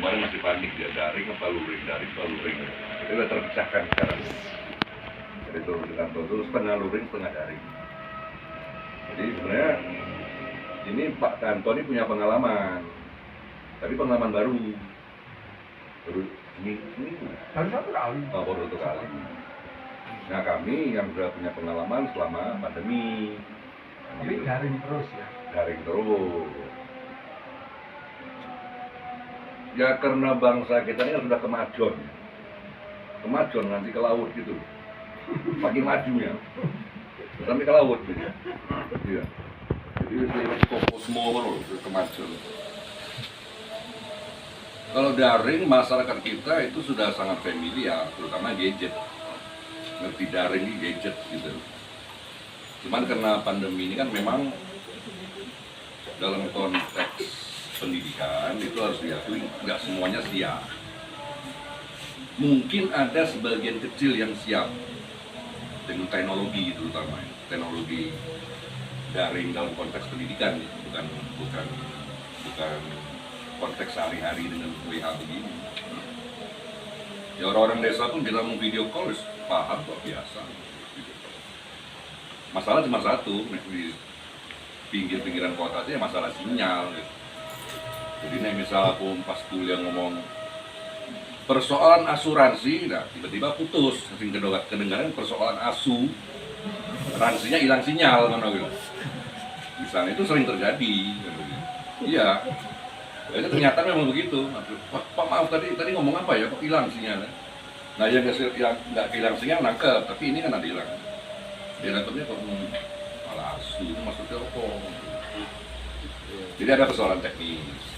kemarin masih panik dia daring apa luring, itu udah terpecahkan sekarang. Jadi turun di kantor itu setengah luring, setengah daring. Jadi sebenarnya ini Pak Kanto ini punya pengalaman, tapi pengalaman baru ini baru satu kali. Baru satu kali. Nah kami yang sudah punya pengalaman selama pandemi. Tapi daring terus ya? Daring terus. Ya karena bangsa kita ini sudah kemajuan nanti ke laut gitu, makin maju ya, sampai ke laut gitu. Iya. Jadi fokus semua loh kemajuan. Kalau daring masyarakat kita itu sudah sangat familiar, terutama gadget, ngerti daring ini gadget gitu. Cuman karena pandemi ini kan memang dalam konteks pendidikan itu harus diakui nggak semuanya siap. Mungkin ada sebagian kecil yang siap dengan teknologi, terutama teknologi daring dalam konteks pendidikan, bukan konteks sehari-hari dengan WA begini. Ya orang-orang desa pun kita mau video call paham kok, biasa. Masalah cuma satu, di pinggir-pinggiran kota aja masalah sinyal gitu. Jadi nih misal aku pas kuliah ngomong persoalan asuransi, nah tiba-tiba putus, sering kedengaran persoalan asuransinya hilang sinyal kan gitu. Misalnya itu sering terjadi. Iya. Jadi ternyata memang begitu. Pak maaf tadi ngomong apa ya, kok hilang sinyalnya? Nah yang nggak hilang sinyal nangkep, tapi ini kan ada hilang. Dia nangkepnya kok malah asu, maksudnya apa? Jadi ada persoalan teknis.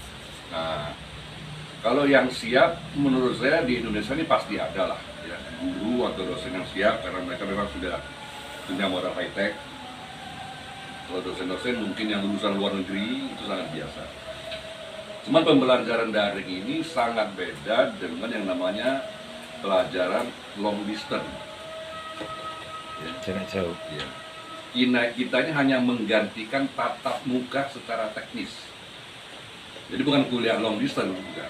Nah, kalau yang siap, menurut saya di Indonesia ini pasti ada lah, ya, guru atau dosen yang siap karena mereka memang sudah punya modal high tech. Kalau dosen-dosen mungkin yang lulusan luar negeri itu sangat biasa. Cuman pembelajaran daring ini sangat beda dengan yang namanya pelajaran long distance. Ya. Jarak jauh. Ya. Kita ini hanya menggantikan tatap muka secara teknis. Jadi bukan kuliah long distance, bukan.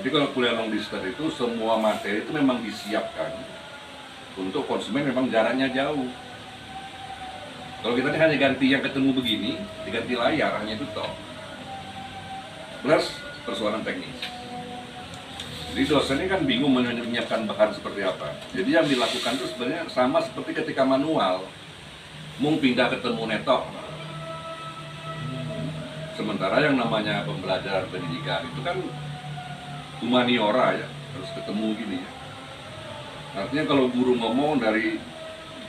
Jadi kalau kuliah long distance itu semua materi itu memang disiapkan untuk konsumen memang jaraknya jauh. Kalau kita ini hanya ganti yang ketemu begini, diganti layar, hanya itu toh. Plus persoalan teknis. Jadi dosen ini kan bingung menyiapkan bahan seperti apa. Jadi yang dilakukan itu sebenarnya sama seperti ketika manual. Mau pindah ketemu netok. Sementara yang namanya pembelajaran pendidikan itu kan humaniora ya, harus ketemu gini ya. Artinya kalau guru ngomong dari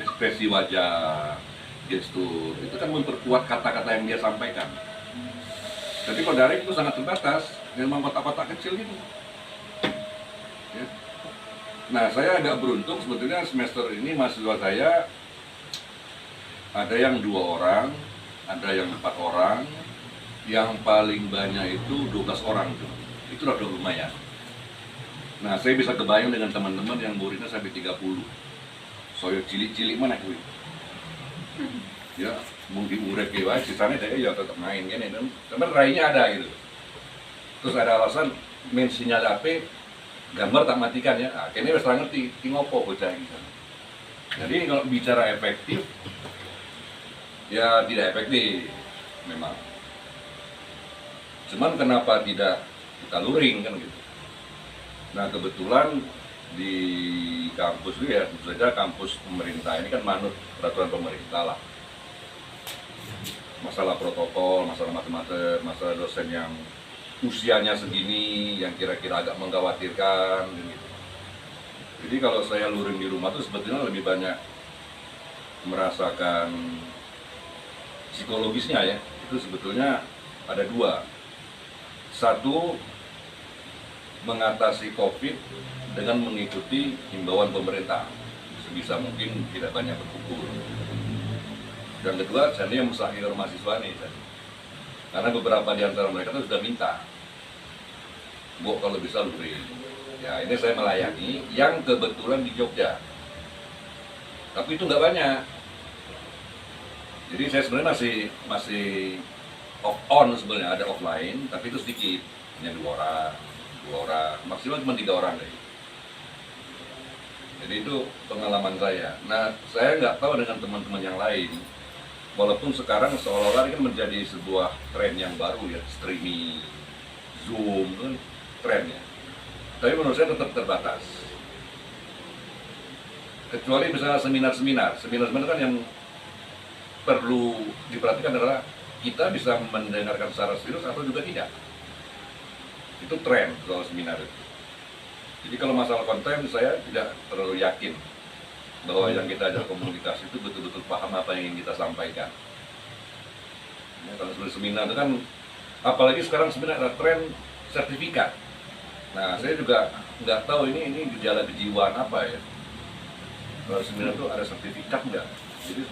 ekspresi wajah, gestur, itu kan memperkuat kata-kata yang dia sampaikan. Tapi kalau daring itu sangat terbatas, memang kotak-kotak kecil gitu. Ya. Nah saya agak beruntung sebetulnya semester ini mahasiswa saya ada yang 2 orang, ada yang 4 orang, yang paling banyak itu 12 orang tuh. Itu udah lumayan. Nah saya bisa kebayang dengan teman-teman yang muridnya sampai 30. Soalnya cilik-cilik mana kuwi. Ya, mungkin urek wae sisanya dia ya tetap main kan ya. Tapi rainya ada gitu. Terus ada alasan main sinyal HP gambar tak matikan ya. Nah, kayaknya wis ngerti ki ngopo bocah iki. Jadi kalau bicara efektif ya tidak efektif memang. Cuman kenapa tidak kita luring kan gitu. Nah kebetulan di kampus itu ya tentu saja kampus pemerintah ini kan manut peraturan pemerintah lah. Masalah protokol, masalah macam-macam, masalah dosen yang usianya segini yang kira-kira agak mengkhawatirkan gitu. Jadi kalau saya luring di rumah tuh sebetulnya lebih banyak merasakan psikologisnya ya. Itu sebetulnya ada 2. Satu, mengatasi COVID dengan mengikuti himbauan pemerintah. Sebisa mungkin tidak banyak berkumpul. Dan kedua, saya yang musahir mahasiswa nih. Karena beberapa di antara mereka itu sudah minta. Bu, kalau bisa luring. Ya, ini saya melayani yang kebetulan di Jogja. Tapi itu nggak banyak. Jadi saya sebenarnya masih on sebenarnya, ada offline, tapi itu sedikit, hanya 2 orang. 2 orang, maksimal cuma 3 orang deh. Jadi itu pengalaman saya. Nah, saya nggak tahu dengan teman-teman yang lain. Walaupun sekarang seolah-olah ini kan menjadi sebuah tren yang baru ya, streaming, Zoom, itu kan trennya. Tapi menurut saya tetap terbatas. Kecuali misalnya seminar-seminar kan yang perlu diperhatikan adalah kita bisa mendengarkan secara serius atau juga tidak. Itu tren soal seminar itu. Jadi kalau masalah konten saya tidak terlalu yakin bahwa yang kita ajak komunikasi itu betul-betul paham apa yang ingin kita sampaikan. Ya, kalau sebenarnya seminar itu kan, apalagi sekarang seminar ada tren sertifikat. Nah, saya juga nggak tahu ini gejala kejiwaan apa ya. Kalau seminar itu ada sertifikat nggak? Jadi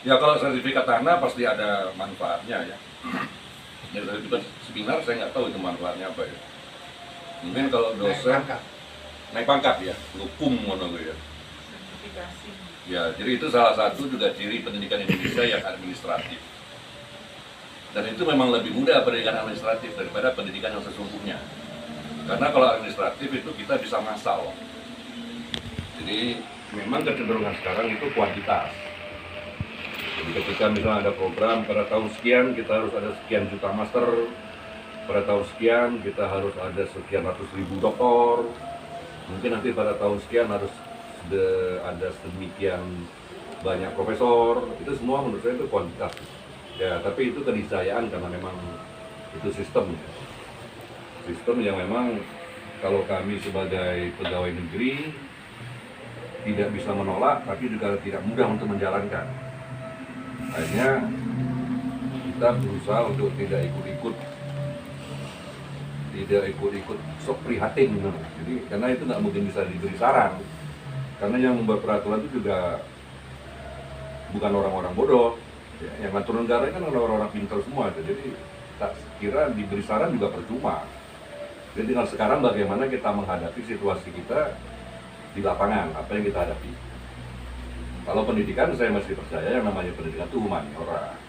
ya kalau sertifikat tanah pasti ada manfaatnya ya. Ya sertifikat seminar saya nggak tahu itu manfaatnya apa ya. Mungkin kalau dosen naik pangkat ya, hukum ngono ya. Sertifikasi. Ya, jadi itu salah satu juga ciri pendidikan Indonesia yang administratif. Dan itu memang lebih mudah pendidikan administratif daripada pendidikan yang sesungguhnya. Karena kalau administratif itu kita bisa massal. Jadi memang kecenderungan sekarang itu kuantitas. Jadi ketika misalnya ada program pada tahun sekian kita harus ada sekian juta master, pada tahun sekian kita harus ada sekian ratus ribu doktor, mungkin nanti pada tahun sekian harus ada sedemikian banyak profesor. Itu semua menurut saya itu kuantitas ya, tapi itu keniscayaan karena memang itu sistem yang memang kalau kami sebagai pegawai negeri tidak bisa menolak tapi juga tidak mudah untuk menjalankan. Akhirnya kita berusaha untuk tidak ikut-ikut sok prihatin gitu. Jadi karena itu nggak mungkin bisa diberi saran, karena yang membuat peraturan itu juga bukan orang-orang bodoh ya, yang ngatur negara kan orang-orang pintar semua gitu. Jadi tak kira diberi saran juga percuma. Jadi tinggal sekarang bagaimana kita menghadapi situasi kita di lapangan, apa yang kita hadapi. Kalau pendidikan saya masih percaya yang namanya pendidikan itu humaniora.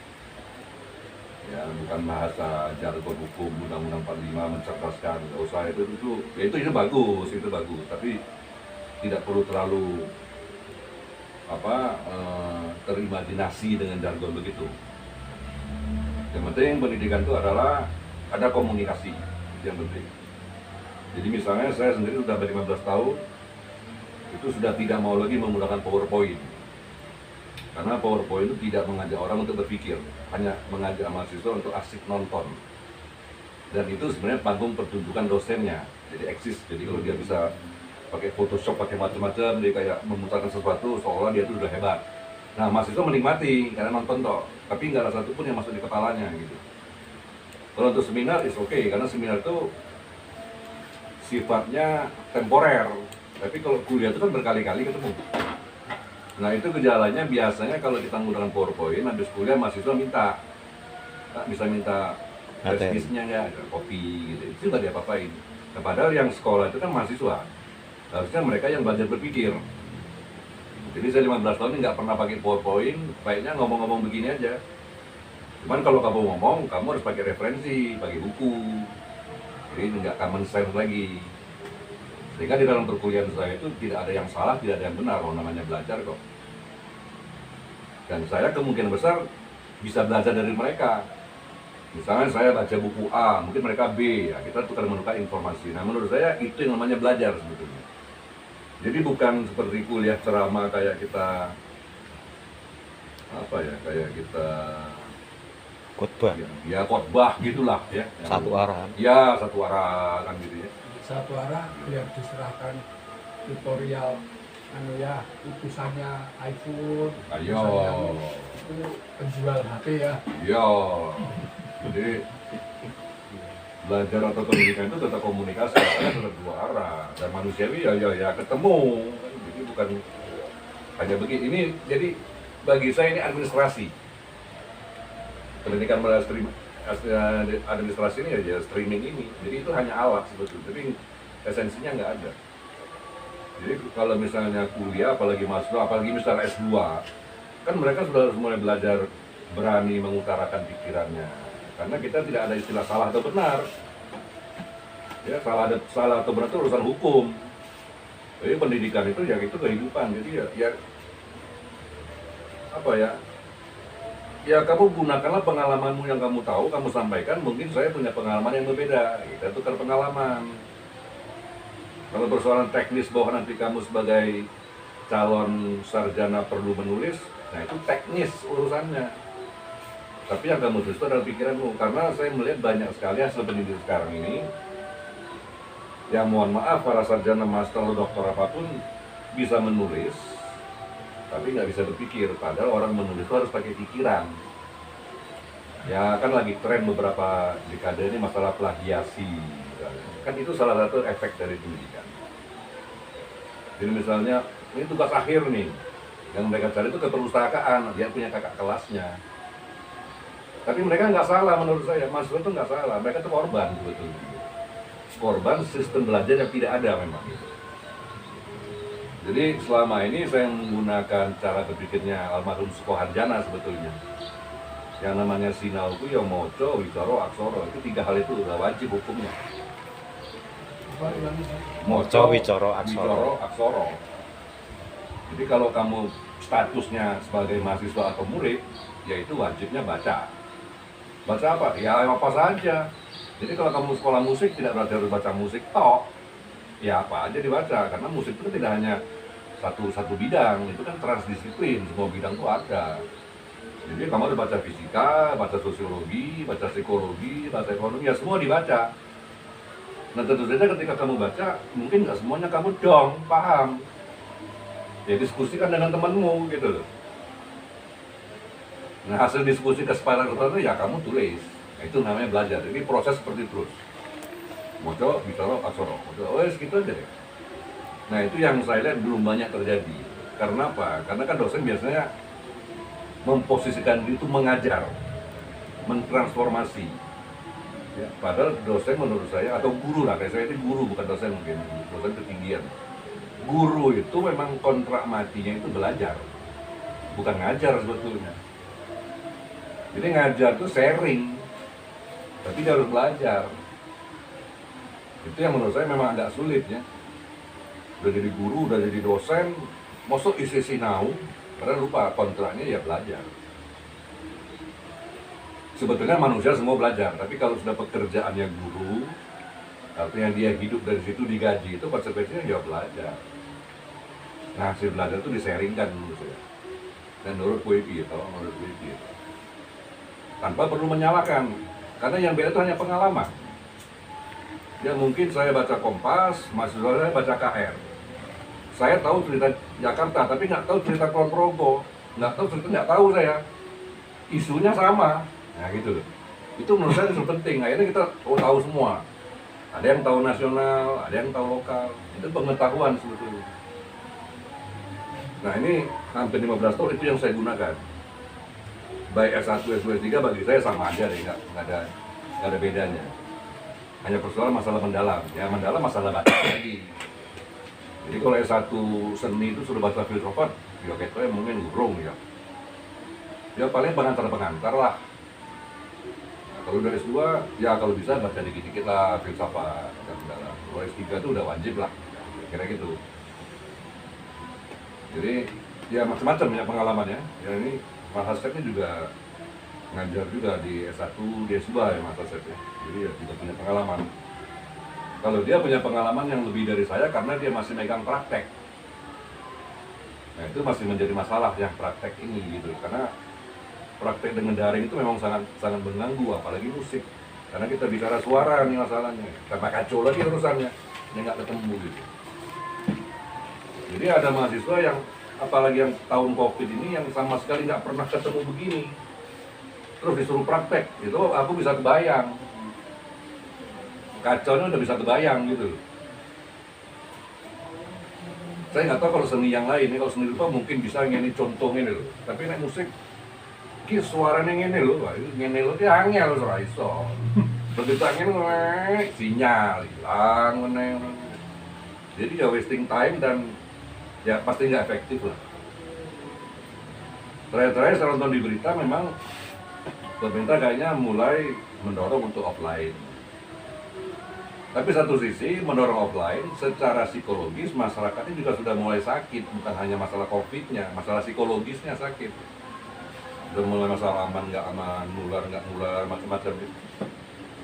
Ya, bukan bahasa jargon hukum Undang-Undang 45 mencerdaskan, nggak usah itu bagus, tapi tidak perlu terlalu terimajinasi dengan jargon begitu. Yang penting pendidikan itu adalah ada komunikasi, itu yang penting. Jadi misalnya saya sendiri sudah 15 tahun itu sudah tidak mau lagi menggunakan PowerPoint. Karena PowerPoint itu tidak mengajak orang untuk berpikir, hanya mengajak mahasiswa untuk asik nonton. Dan itu sebenarnya panggung pertunjukan dosennya, jadi eksis. Jadi kalau dia bisa pakai Photoshop, pakai macam-macam, dia kayak memutarkan sesuatu seolah dia itu sudah hebat. Nah, mahasiswa menikmati karena nonton toh, tapi nggak ada satupun yang masuk di kepalanya gitu. Kalau untuk seminar is okay, karena seminar itu sifatnya temporer. Tapi kalau kuliah itu kan berkali-kali ketemu. Nah itu gejalanya biasanya kalau kita menggunakan PowerPoint, habis kuliah mahasiswa minta, bisa minta prestisnya nggak, kopi gitu, itu nggak diapa-apain. Nah, padahal yang sekolah itu kan mahasiswa, harusnya mereka yang belajar berpikir. Jadi saya 15 tahun ini nggak pernah pakai PowerPoint, baiknya ngomong-ngomong begini aja. Cuman kalau kamu ngomong, kamu harus pakai referensi, pakai buku, jadi nggak common sense lagi. Sehingga di dalam perkuliahan saya itu tidak ada yang salah, tidak ada yang benar, kalau namanya belajar kok. Dan saya kemungkinan besar bisa belajar dari mereka. Misalnya saya baca buku A, mungkin mereka B, ya kita tukar menukar informasi. Nah menurut saya itu yang namanya belajar sebetulnya. Jadi bukan seperti kuliah ceramah kayak kita kayak kita khotbah. Ya khotbah gitulah ya. Satu arah. Ya satu arah kan gitu ya. Satu arah biar diserahkan tutorial utusannya iPhone, Ayo. itu penjual HP ya. Iya. Jadi belajar atau pendidikan itu tetap komunikasi, karena tetap dua arah. Dan manusiawi ya ketemu. Jadi bukan hanya begini. Ini jadi bagi saya ini administrasi. Pendidikan administrasi ini ya streaming ini. Jadi itu hanya alat sebetulnya. Tapi esensinya nggak ada. Jadi kalau misalnya kuliah, apalagi mahasiswa, apalagi misalnya S2, kan mereka sudah harus mulai belajar berani mengutarakan pikirannya. Karena kita tidak ada istilah salah atau benar. Ya salah atau benar itu urusan hukum. Jadi pendidikan itu ya itu kehidupan. Jadi ya apa ya? Ya kamu gunakanlah pengalamanmu yang kamu tahu, kamu sampaikan. Mungkin saya punya pengalaman yang berbeda. Kita tukar pengalaman. Kalau persoalan teknis bahwa nanti kamu sebagai calon sarjana perlu menulis, nah itu teknis urusannya. Tapi yang kamu tulis itu adalah pikiranmu. Karena saya melihat banyak sekali hasil pendidik sekarang ini, yang mohon maaf para sarjana, master, doktor apapun bisa menulis, tapi nggak bisa berpikir. Padahal orang menulis itu harus pakai pikiran. Ya kan lagi tren beberapa dekade ini masalah plagiasi. Kan itu salah satu efek dari pendidikan. Jadi misalnya ini tugas akhir nih, yang mereka cari itu ke perpustakaan, dia punya kakak kelasnya. Tapi mereka nggak salah menurut saya, mahasiswa itu nggak salah, mereka itu korban sebetulnya. Korban sistem belajar yang tidak ada memang. Jadi selama ini saya menggunakan cara berpikirnya almarhum Sukoharjana sebetulnya. Yang namanya sinau itu ya moco, wicoro, aksoro, itu 3 hal itu udah wajib hukumnya. Moco, wicoro, aksoro. aksoro. Jadi kalau kamu statusnya sebagai mahasiswa atau murid, ya itu wajibnya baca. Baca apa? Ya apa saja. Jadi kalau kamu sekolah musik tidak berarti harus baca musik tok. Ya apa aja dibaca, karena musik itu tidak hanya satu bidang, itu kan transdisiplin, semua bidang itu ada. Jadi kamu harus baca fisika, baca sosiologi, baca psikologi, baca ekonomi, ya semua dibaca. Nah tentu saja ketika kamu baca, mungkin nggak semuanya kamu dong paham. Ya diskusikan dengan temanmu gitu loh. Nah hasil diskusi kesepakatan itu ya kamu tulis. Nah, itu namanya belajar. Jadi proses seperti terus. Moco, bicara, aksoro. Oh gitu aja deh. Nah itu yang saya lihat belum banyak terjadi. Karena apa? Karena kan dosen biasanya memposisikan diri itu mengajar, mentransformasi. Ya, padahal dosen menurut saya, atau guru lah, kayak saya itu guru bukan dosen mungkin, dosen ketinggian. Guru itu memang kontrak matinya itu belajar, bukan ngajar sebetulnya. Jadi ngajar itu sharing, tapi dia harus belajar. Itu yang menurut saya memang agak sulit ya. Udah jadi guru, udah jadi dosen, masuk isi sinau, padahal lupa kontraknya ya belajar. Sebetulnya manusia semua belajar, tapi kalau sudah pekerjaannya guru, artinya dia hidup dari situ digaji, itu konsekuensinya dia belajar. Nah hasil belajar itu disaringkan menurut saya. Dan menurut WIPI, menurut WIPI. Tanpa perlu menyalahkan, karena yang beda itu hanya pengalaman. Ya mungkin saya baca Kompas, mahasiswa saya baca KR. Saya tahu cerita Jakarta, tapi nggak tahu cerita Kulon Progo, nggak tahu saya. Isunya sama. Nah gitu loh. Itu menurut saya itu penting. Akhirnya kita tahu semua. Ada yang tahu nasional, ada yang tahu lokal. Itu pengetahuan sebetulnya. Nah ini hampir 15 tahun itu yang saya gunakan. Baik S1, S2, S3 bagi saya sama aja deh, nggak ada bedanya. Hanya persoalan masalah mendalam. Ya mendalam masalah baca lagi. Jadi kalau S1 seni itu sudah baca filsafat, ya kayaknya mungkin urung ya. Ya paling pengantar lah. Kalau udah S2, ya kalau bisa baca dikit-dikit lah filsafat dan mendalam. Kalau S3 itu udah wajib lah, kira gitu. Jadi ya macam-macam ya pengalamannya. Ya ini Mas Hasep ini juga ngajar juga di S1, di S2 ya Mas Hasep ya. Jadi ya juga punya pengalaman. Kalau dia punya pengalaman yang lebih dari saya karena dia masih megang praktek. Nah itu masih menjadi masalah yang praktek ini gitu. Karena praktek dengan daring itu memang sangat mengganggu, apalagi musik. Karena kita bicara suara nih masalahnya. Tambah kacau lagi urusannya, yang nggak ketemu gitu. Jadi ada mahasiswa yang, apalagi yang tahun COVID ini, yang sama sekali nggak pernah ketemu begini. Terus disuruh praktek, itu aku bisa kebayang. Kacaunya udah bisa kebayang gitu. Saya nggak tahu kalau seni yang lain, kalau seni rupa mungkin bisa ngene contoh ini loh. Tapi nek musik, ki suaranya ngene loh, ngene loh dia angel ora iso. Begitu angin sinyal hilang meneng. Jadi ya wasting time dan ya pasti nggak efektif lah. Terakhir saya nonton di berita memang pemerintah kayaknya mulai mendorong untuk offline. Tapi satu sisi mendorong offline, secara psikologis masyarakatnya juga sudah mulai sakit, bukan hanya masalah COVID-nya, masalah psikologisnya sakit. Sudah mulai masalah aman, nggak aman, nggak nular, macam-macam.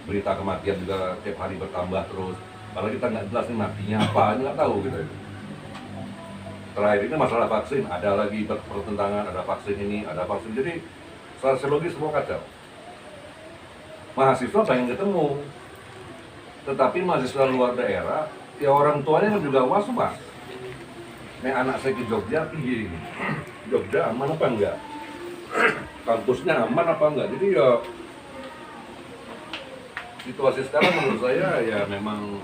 Berita kematian juga tiap hari bertambah terus. Padahal kita nggak jelas nih matinya apa, nggak tahu gitu. Terakhir ini masalah vaksin, ada lagi pertentangan, ada vaksin ini, ada vaksin. Jadi secara psikologis semua kacau. Mahasiswa pengen ketemu, tetapi mahasiswa luar daerah, ya orang tuanya juga was-was. Nih anak saya ke Jogja, piye ini? Jogja aman apa enggak? Kampusnya aman apa enggak? Jadi ya situasi sekarang menurut saya ya memang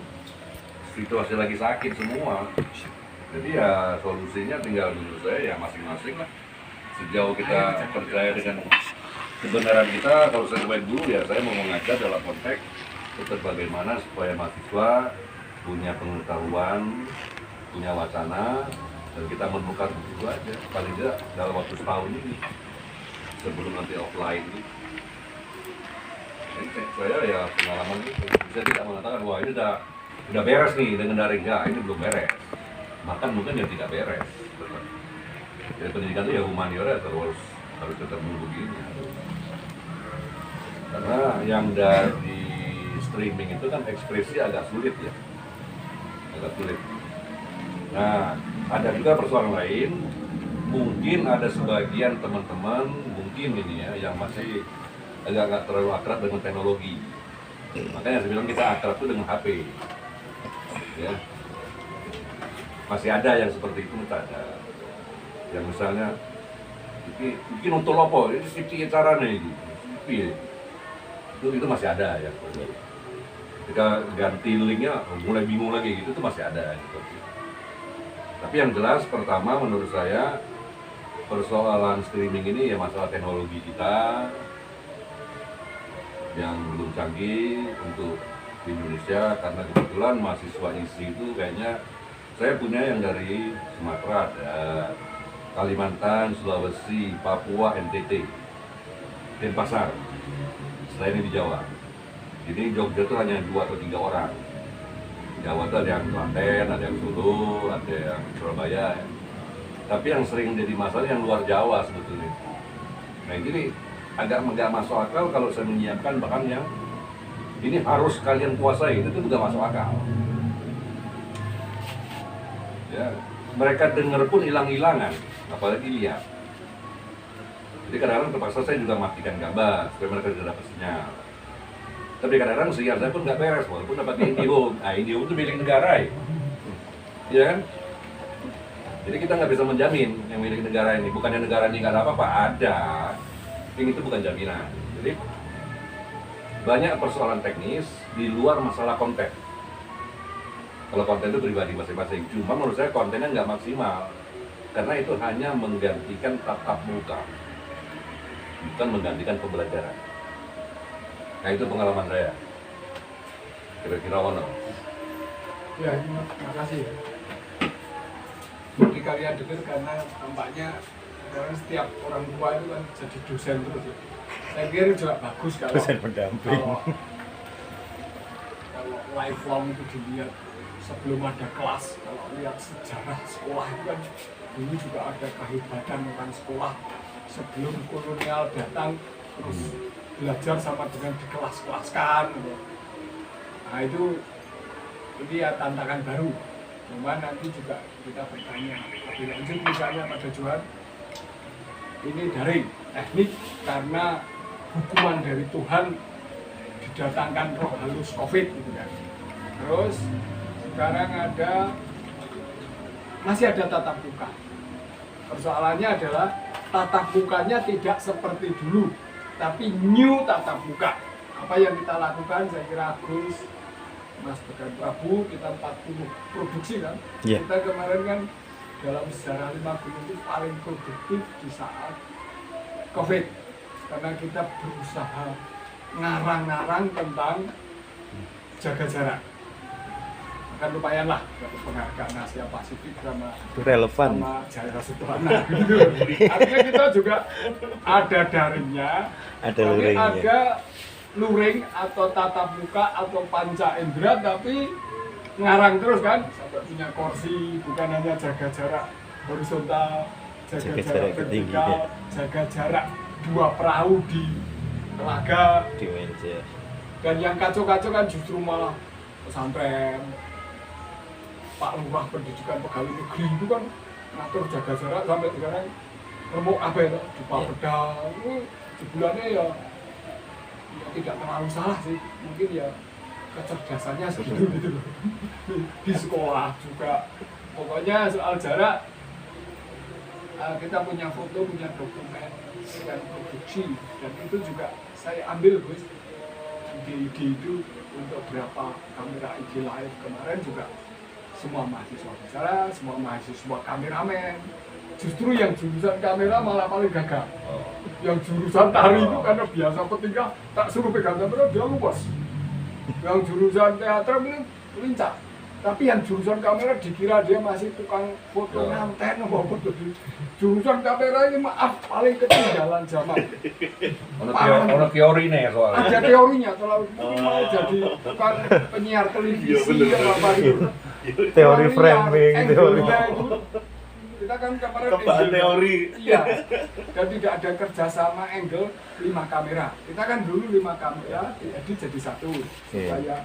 situasi lagi sakit semua. Jadi ya solusinya tinggal menurut saya ya masing-masing lah. Sejauh kita percaya dengan kebenaran kita, kalau saya kembali dulu ya saya mau mengajak dalam konteks tetap bagaimana supaya mahasiswa punya pengetahuan, punya wacana, dan kita menemukan itu aja paling tidak dalam waktu setahun ini sebelum nanti offline ini. Jadi saya ya pengalaman itu bisa tidak mengatakan wah ini udah beres nih dengan daring, enggak, ini belum beres, bahkan mungkin ya tidak beres. Jadi pendidikan itu ya humaniora harus tetap begini. Karena yang dari streaming itu kan ekspresi agak sulit ya, agak sulit. Nah, ada juga persoalan lain, mungkin ada sebagian teman-teman mungkin ini ya yang masih agak terlalu akrab dengan teknologi. Makanya saya bilang kita akrab itu dengan HP. Ya. Masih ada yang seperti itu, ada. Yang misalnya bikin untuk lopo, ini caranya ini. Itu masih ada ya. Ketika ganti linknya mulai bingung lagi gitu, itu masih ada gitu. Tapi yang jelas pertama menurut saya persoalan streaming ini ya masalah teknologi kita yang belum canggih untuk di Indonesia, karena kebetulan mahasiswa ISI itu kayaknya saya punya yang dari Sumatera ada, Kalimantan, Sulawesi, Papua, NTT, Denpasar, selain di Jawa. Jadi Jogja itu hanya 2 atau 3 orang. Jawa itu ada yang Klaten, ada yang Solo, ada yang Surabaya. Ya. Tapi yang sering jadi masalah yang luar Jawa sebetulnya. Nah jadi agak masuk akal kalau saya menyiapkan bahkan yang ini harus kalian kuasai, itu juga masuk akal. Ya, mereka dengar pun hilang-hilangan, apalagi lihat. Jadi kadang-kadang terpaksa saya juga matikan gambar supaya mereka tidak dapat sinyal. Tapi kadang-kadang sinyal saya pun nggak beres, walaupun dapat IndiHome. Nah, IndiHome itu milik negara ya kan? Jadi kita nggak bisa menjamin yang milik negara ini. Bukannya negara ini nggak ada apa-apa, ada. Ini itu bukan jaminan. Jadi banyak persoalan teknis di luar masalah konten. Kalau konten itu pribadi masing-masing. Cuma menurut saya kontennya nggak maksimal. Karena itu hanya menggantikan tatap muka. Bukan menggantikan pembelajaran. Nah itu pengalaman saya. Kira-kira Wono. Ya, terima kasih. Bagi kalian dengar karena tampaknya sekarang setiap orang tua itu kan jadi dosen terus. Ya. Saya kira juga bagus kalau Dosen pendamping. Kalau lifelong itu dilihat sebelum ada kelas. Kalau lihat sejarah sekolah itu kan dulu juga ada kehebatan tentang sekolah sebelum kolonial datang terus belajar sama dengan di kelas-kelaskan gitu. Nah itu ini ya tantangan baru. Cuma nanti juga kita bertanya lebih lanjut misalnya pada Johan ini daring teknik karena hukuman dari Tuhan didatangkan roh halus COVID gitu kan. Terus sekarang masih ada tatap muka. Persoalannya adalah tatap mukanya tidak seperti dulu, tapi new tatap muka. Apa yang kita lakukan, saya kira Agus, Mas Began Prabu, kita 40 produksi kan. Yeah. Kita kemarin kan dalam sejarah 5 gunung itu paling produktif di saat COVID. Karena kita berusaha ngarang-ngarang tentang jaga jarak. Kan lumayan lah dapat penghargaan Asia Pasifik sama Itu relevan. sama Jaya Suprana gitu. Artinya kita juga ada daringnya, Ada tapi luringnya. ada luring atau tatap muka atau panca indera, tapi ngarang terus kan, sampai punya kursi, bukan hanya jaga jarak horizontal, jaga jarak vertikal, jaga jarak 2 perahu di telaga. Di meja. Dan yang kacau-kacau kan justru malah pesantren, Pak Lurah Pendidikan Pegawai Negeri itu kan ngatur jaga jarak sampai sekarang remuk apa itu di Papeda itu sebulannya ya tidak terlalu salah sih, mungkin ya kecerdasannya segitu gitu loh. Di sekolah juga pokoknya soal jarak kita punya foto, punya dokumen dan produksi, dan itu juga saya ambil Gus ide-ide itu untuk berapa kamera IG live kemarin juga semua mahasiswa bicara, semua mahasiswa kameramen. Justru yang jurusan kamera malah paling gagal. Yang jurusan tari itu karena biasa ketika tak suruh pegang kamera dia lupas. Yang jurusan teater ini lincah. Tapi yang jurusan kamera dikira dia masih tukang foto nganten apa jurusan kamera ini maaf paling ketinggalan zaman. Ono teori nih soalnya. Ada teorinya kalau ini mau jadi tukang penyiar televisi apa gitu. Teori framing, teori. Kita kan kemarin Kebaan teori. Iya. Dan tidak ada kerjasama angle 5 kamera. Kita kan dulu 5 kamera diedit jadi 1 supaya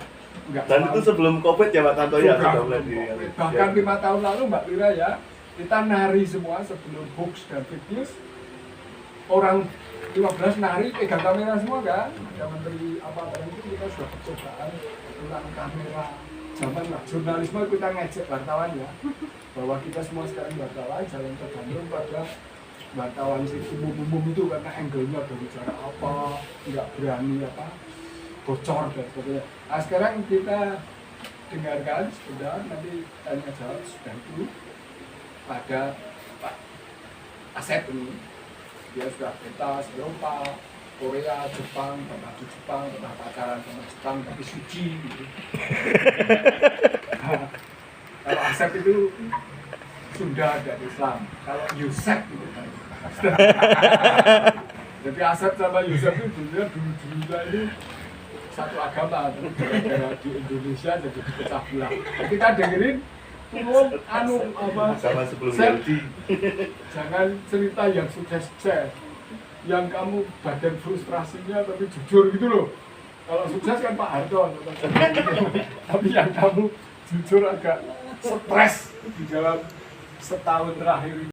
enggak. Dan itu sebelum COVID ya Pak Tanto ya sudah mulai di. Bahkan 5 tahun lalu Mbak Lira ya, kita nari semua sebelum hoax dan fake news. Orang 15 nari pegang kamera semua kan. Ada menteri apa dan itu kita sudah percobaan tentang kamera. Zaman lah, jurnalisme kita ngejek wartawan ya, bahwa kita semua sekarang wartawan jalan tergantung pada wartawan sih umum itu karena angle-nya dari cara apa, nggak berani apa bocor dan sebagainya. Nah sekarang kita dengarkan sudah nanti tanya jawab sudah itu pada Pak Asep ini, dia sudah pentas Eropa, Korea, Jepang, pernah di Jepang, pernah pacaran sama Jepang, tapi suci gitu. Nah, kalau Asep itu Sunda dan Islam, kalau Yusef gitu kan. Jadi Asep sama Yusef itu dulunya dulu ini satu agama, tapi gara-gara di Indonesia jadi pecah belah. Nah, kita dengerin tolong apa Sama sebelum Sep, Yahudi. jangan cerita yang sukses-sukses, yang kamu badan frustrasinya tapi jujur gitu loh. Kalau sukses kan Pak Harto, tapi yang kamu jujur agak stres di dalam setahun terakhir ini.